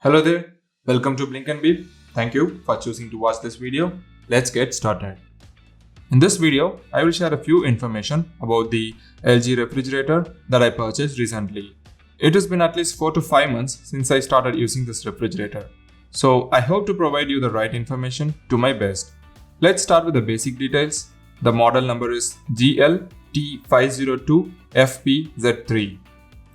Hello there, welcome to Blink and Beep. Thank you for choosing to watch this video. Let's get started. In this video, I will share a few information about the LG refrigerator that I purchased recently. It has been at least 4 to 5 months since I started using this refrigerator. So I hope to provide you the right information to my best. Let's start with the basic details. The model number is GL-T502FPZ3.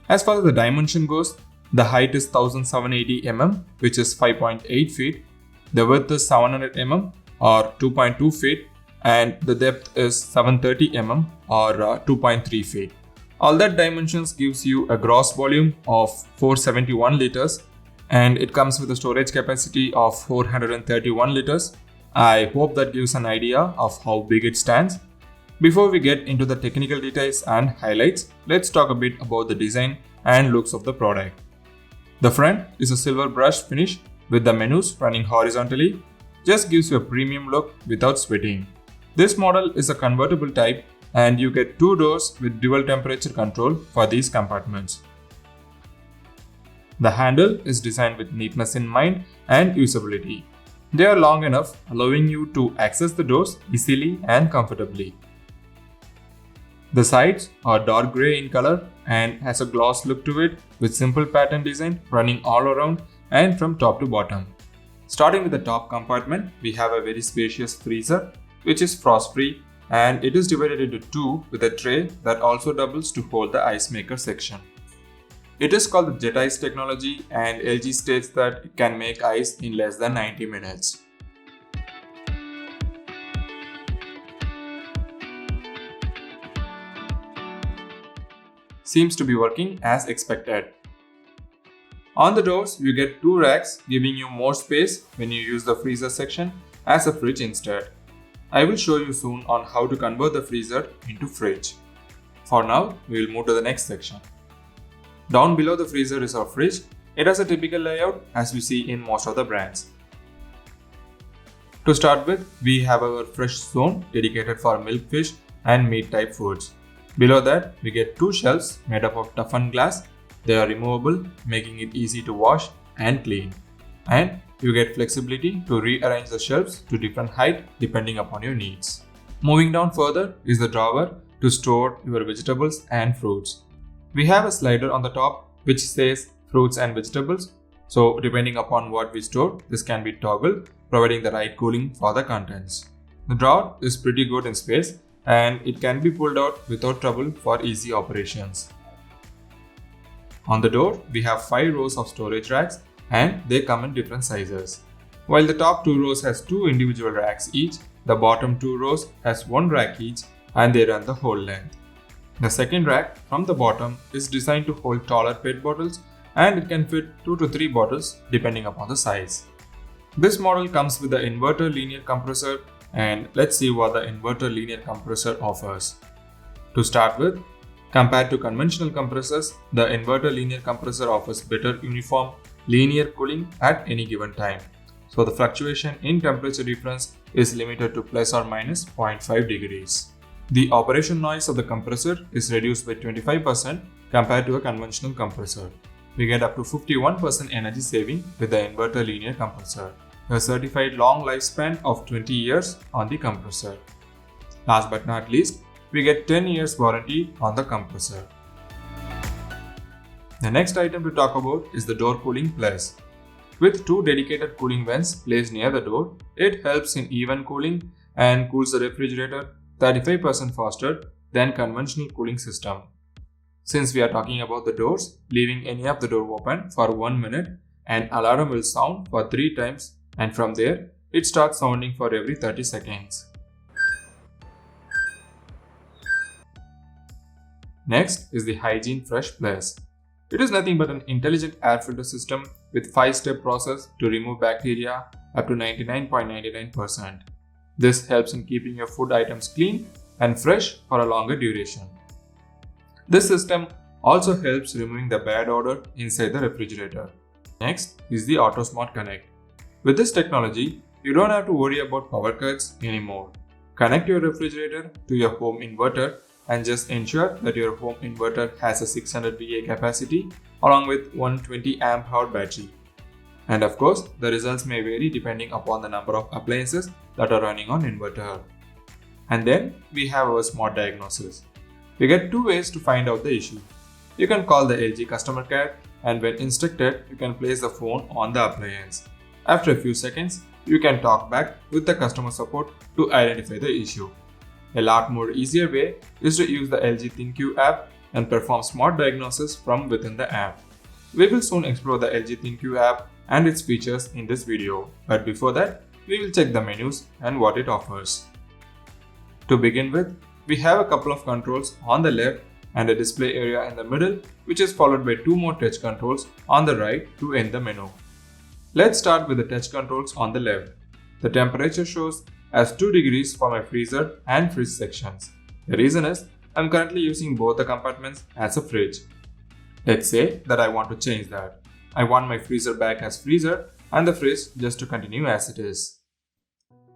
As far as the dimension goes, the height is 1780 mm, which is 5.8 feet. The width is 700 mm or 2.2 feet, and the depth is 730 mm or 2.3 feet. All that dimensions gives you a gross volume of 471 liters, and it comes with a storage capacity of 431 liters. I hope that gives an idea of how big it stands. Before we get into the technical details and highlights, let's talk a bit about the design and looks of the product. The front is a silver brushed finish with the menus running horizontally. Just gives you a premium look without sweating. This model is a convertible type and you get 2 doors with dual temperature control for these compartments. The handle is designed with neatness in mind and usability. They are long enough, allowing you to access the doors easily and comfortably. The sides are dark grey in color and has a gloss look to it with simple pattern design running all around and from top to bottom. Starting with the top compartment, we have a very spacious freezer which is frost free, and it is divided into 2 with a tray that also doubles to hold the ice maker section. It is called the Jet Ice technology, and LG states that it can make ice in less than 90 minutes. Seems to be working as expected. On the doors, you get 2 racks, giving you more space when you use the freezer section as a fridge instead. I will show you soon on how to convert the freezer into fridge. For now, we will move to the next section. Down below the freezer is our fridge. It has a typical layout as we see in most of the brands. To start with, we have our fresh zone dedicated for milk, fish and meat type foods. Below that, we get 2 shelves made up of toughened glass. They are removable, making it easy to wash and clean. And you get flexibility to rearrange the shelves to different height depending upon your needs. Moving down further is the drawer to store your vegetables and fruits. We have a slider on the top which says fruits and vegetables. So depending upon what we store, this can be toggled, providing the right cooling for the contents. The drawer is pretty good in space, and it can be pulled out without trouble for easy operations. On the door, we have 5 rows of storage racks, and they come in different sizes. While the top 2 rows has 2 individual racks each, the bottom 2 rows has 1 rack each, and they run the whole length. The second rack from the bottom is designed to hold taller PET bottles, and it can fit 2 to 3 bottles depending upon the size. This model comes with the inverter linear compressor, and let's see what the inverter linear compressor offers. To start with, compared to conventional compressors, the inverter linear compressor offers better uniform linear cooling at any given time. So the fluctuation in temperature difference is limited to plus or minus 0.5 degrees. The operation noise of the compressor is reduced by 25% compared to a conventional compressor. We get up to 51% energy saving with the inverter linear compressor. A certified long lifespan of 20 years on the compressor. Last but not least, we get 10 years warranty on the compressor. The next item to talk about is the door cooling plus. With 2 dedicated cooling vents placed near the door, it helps in even cooling and cools the refrigerator 35% faster than conventional cooling system. Since we are talking about the doors, leaving any of the door open for 1 minute, an alarm will sound for 3 times, and from there, it starts sounding for every 30 seconds. Next is the Hygiene Fresh Plus. It is nothing but an intelligent air filter system with 5-step process to remove bacteria up to 99.99%. This helps in keeping your food items clean and fresh for a longer duration. This system also helps removing the bad odor inside the refrigerator. Next is the Autosmart Connect. With this technology, you don't have to worry about power cuts anymore. Connect your refrigerator to your home inverter and just ensure that your home inverter has a 600 VA capacity along with 120 amp hour battery. And of course, the results may vary depending upon the number of appliances that are running on inverter. And then we have our smart diagnosis. We get two ways to find out the issue. You can call the LG customer care, and when instructed, you can place the phone on the appliance. After a few seconds, you can talk back with the customer support to identify the issue. A lot more easier way is to use the LG ThinQ app and perform smart diagnosis from within the app. We will soon explore the LG ThinQ app and its features in this video, but before that, we will check the menus and what it offers. To begin with, we have a couple of controls on the left and a display area in the middle, which is followed by two more touch controls on the right to end the menu. Let's start with the touch controls on the left. The temperature shows as 2 degrees for my freezer and fridge sections. The reason is I'm currently using both the compartments as a fridge. Let's say that I want to change that. I want my freezer back as freezer and the fridge just to continue as it is.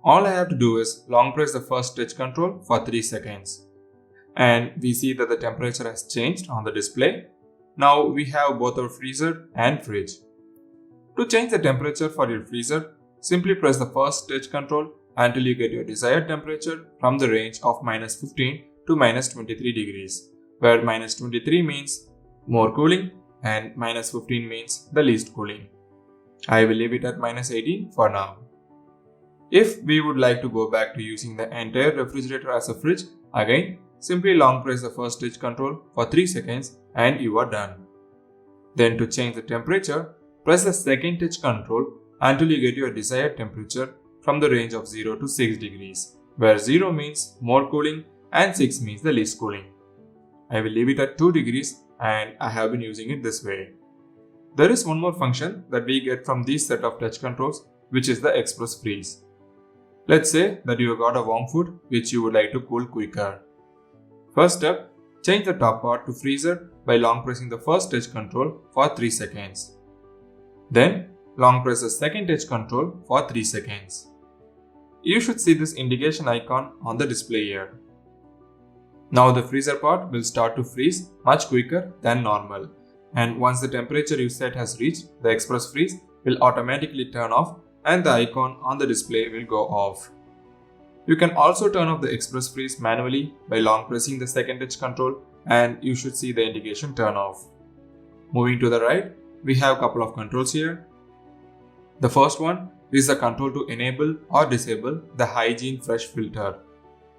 All I have to do is long press the first touch control for 3 seconds. And we see that the temperature has changed on the display. Now we have both our freezer and fridge. To change the temperature for your freezer, simply press the first touch control until you get your desired temperature from the range of -15 to -23 degrees, where -23 means more cooling and -15 means the least cooling. I will leave it at -18 for now. If we would like to go back to using the entire refrigerator as a fridge, again, simply long press the first touch control for 3 seconds and you are done. Then to change the temperature, press the second touch control until you get your desired temperature from the range of 0 to 6 degrees, where 0 means more cooling and 6 means the least cooling. I will leave it at 2 degrees and I have been using it this way. There is one more function that we get from these set of touch controls, which is the express freeze. Let's say that you got a warm food which you would like to cool quicker. First step, change the top part to freezer by long pressing the first touch control for 3 seconds. Then, long press the second touch control for 3 seconds. You should see this indication icon on the display here. Now the freezer part will start to freeze much quicker than normal, and once the temperature you set has reached, the express freeze will automatically turn off and the icon on the display will go off. You can also turn off the express freeze manually by long pressing the second touch control and you should see the indication turn off. Moving to the right, we have a couple of controls here. The first one is the control to enable or disable the Hygiene Fresh filter.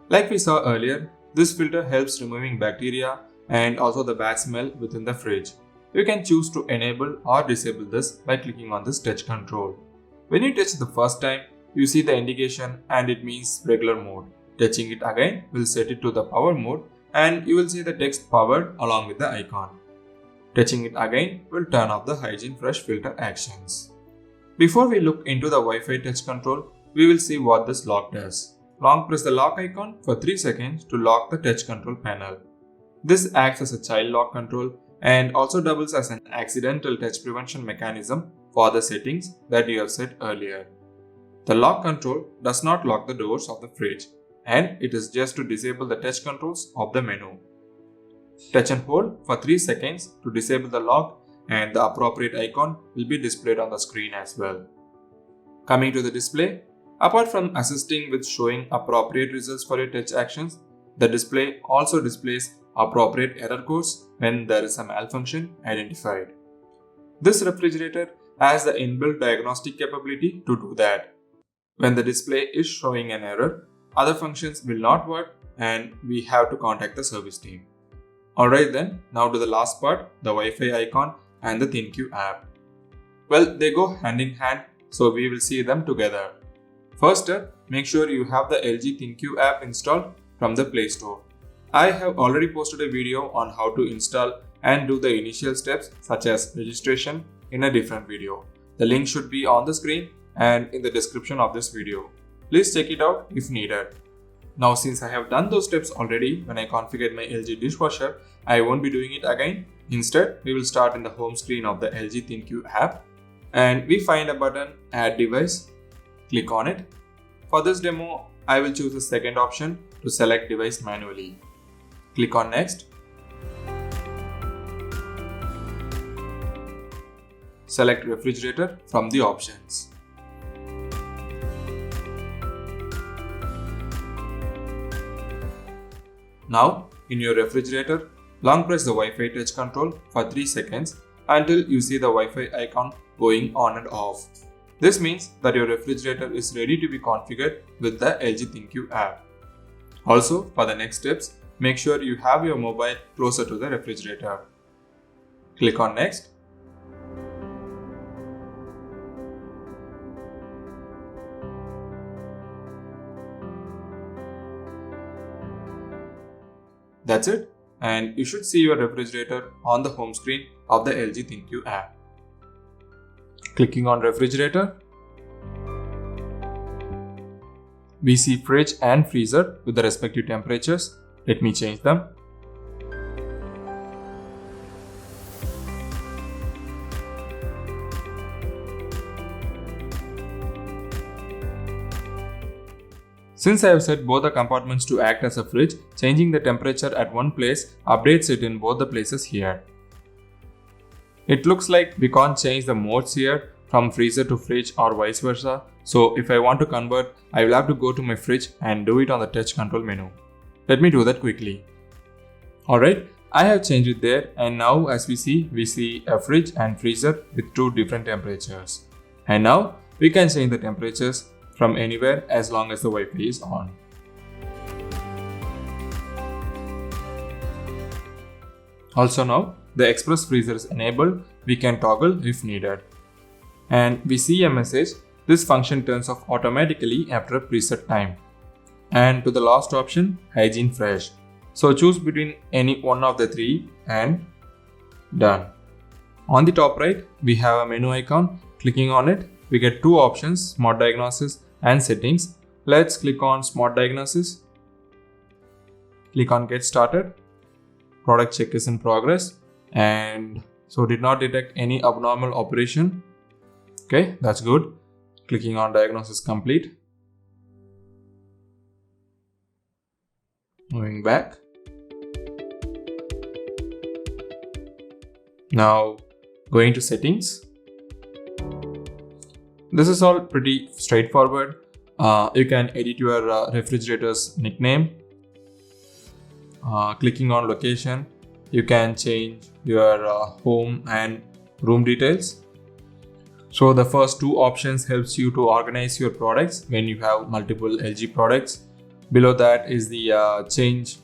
Like we saw earlier, this filter helps removing bacteria and also the bad smell within the fridge. You can choose to enable or disable this by clicking on this touch control. When you touch the first time, you see the indication and it means regular mode. Touching it again will set it to the power mode and you will see the text powered along with the icon. Touching it again will turn off the Hygiene Fresh filter actions. Before we look into the Wi-Fi touch control, we will see what this lock does. Long press the lock icon for 3 seconds to lock the touch control panel. This acts as a child lock control and also doubles as an accidental touch prevention mechanism for the settings that you have set earlier. The lock control does not lock the doors of the fridge and it is just to disable the touch controls of the menu. Touch and hold for 3 seconds to disable the lock and the appropriate icon will be displayed on the screen as well. Coming to the display, apart from assisting with showing appropriate results for your touch actions, the display also displays appropriate error codes when there is a malfunction identified. This refrigerator has the inbuilt diagnostic capability to do that. When the display is showing an error, other functions will not work and we have to contact the service team. Alright then, now to the last part, the Wi-Fi icon and the ThinQ app. Well, they go hand in hand, so we will see them together. First step, make sure you have the LG ThinQ app installed from the Play Store. I have already posted a video on how to install and do the initial steps such as registration in a different video. The link should be on the screen and in the description of this video. Please check it out if needed. Now since I have done those steps already when I configured my LG dishwasher, I won't be doing it again. Instead, we will start in the home screen of the LG ThinQ app and we find a button Add Device. Click on it. For this demo, I will choose the second option to select device manually. Click on Next. select refrigerator from the options. Now, in your refrigerator, long press the Wi-Fi touch control for 3 seconds until you see the Wi-Fi icon going on and off. This means that your refrigerator is ready to be configured with the LG ThinQ app. Also, for the next steps, make sure you have your mobile closer to the refrigerator. Click on Next. That's it, and you should see your refrigerator on the home screen of the LG ThinQ app. Clicking on refrigerator, we see fridge and freezer with the respective temperatures. Let me change them. Since I have set both the compartments to act as a fridge, changing the temperature at one place updates it in both the places here. It looks like we can't change the modes here from freezer to fridge or vice versa. So if I want to convert, I will have to go to my fridge and do it on the touch control menu. Let me do that quickly. Alright, I have changed it there, and now as we see a fridge and freezer with two different temperatures. And now we can change the temperatures from anywhere as long as the Wi-Fi is on. Also now, the express freezer is enabled. We can toggle if needed. And we see a message, this function turns off automatically after a preset time. And to the last option, Hygiene Fresh. So choose between any one of the three and done. On the top right, we have a menu icon. Clicking on it, we get two options, Smart Diagnosis and Settings. Let's click on Smart Diagnosis. Click on Get Started. Product check is in progress, and so did not detect any abnormal operation. Okay, that's good. Clicking on Diagnosis Complete. Moving back. Now going to Settings. This is all pretty straightforward. You can edit your refrigerator's nickname. Clicking on location, you can change your home and room details. So the first two options helps you to organize your products when you have multiple LG products. Below that is the change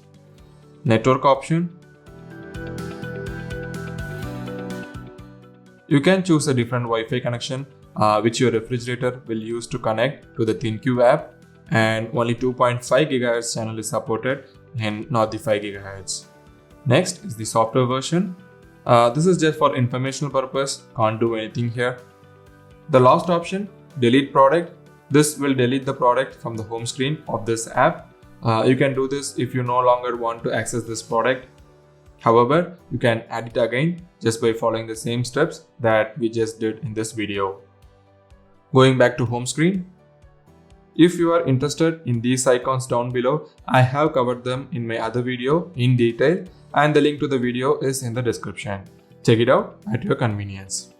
network option. You can choose a different Wi-Fi connection which your refrigerator will use to connect to the ThinQ app, and only 2.5 GHz channel is supported and not the 5 GHz. Next is the software version. This is just for informational purpose, can't do anything here. The last option, delete product. This will delete the product from the home screen of this app. You can do this if you no longer want to access this product. However, you can add it again just by following the same steps that we just did in this video. Going back to home screen. If you are interested in these icons down below, I have covered them in my other video in detail, and the link to the video is in the description. Check it out at your convenience.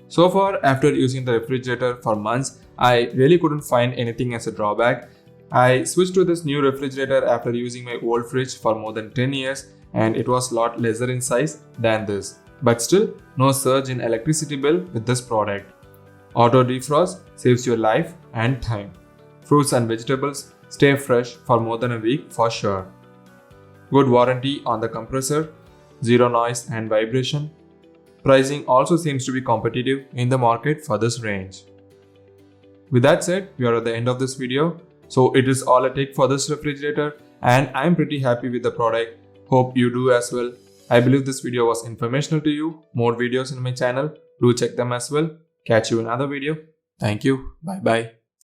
So far, after using the refrigerator for months, I really couldn't find anything as a drawback. I switched to this new refrigerator after using my old fridge for more than 10 years, and it was a lot lesser in size than this. But still, no surge in electricity bill with this product. Auto defrost saves your life and time. Fruits and vegetables stay fresh for more than a week for sure. Good warranty on the compressor, zero noise and vibration. Pricing also seems to be competitive in the market for this range. With that said, we are at the end of this video. So it is all I take for this refrigerator, and I am pretty happy with the product. Hope you do as well. I believe this video was informational to you. More videos in my channel. Do check them as well. Catch you in another video. Thank you. Bye bye.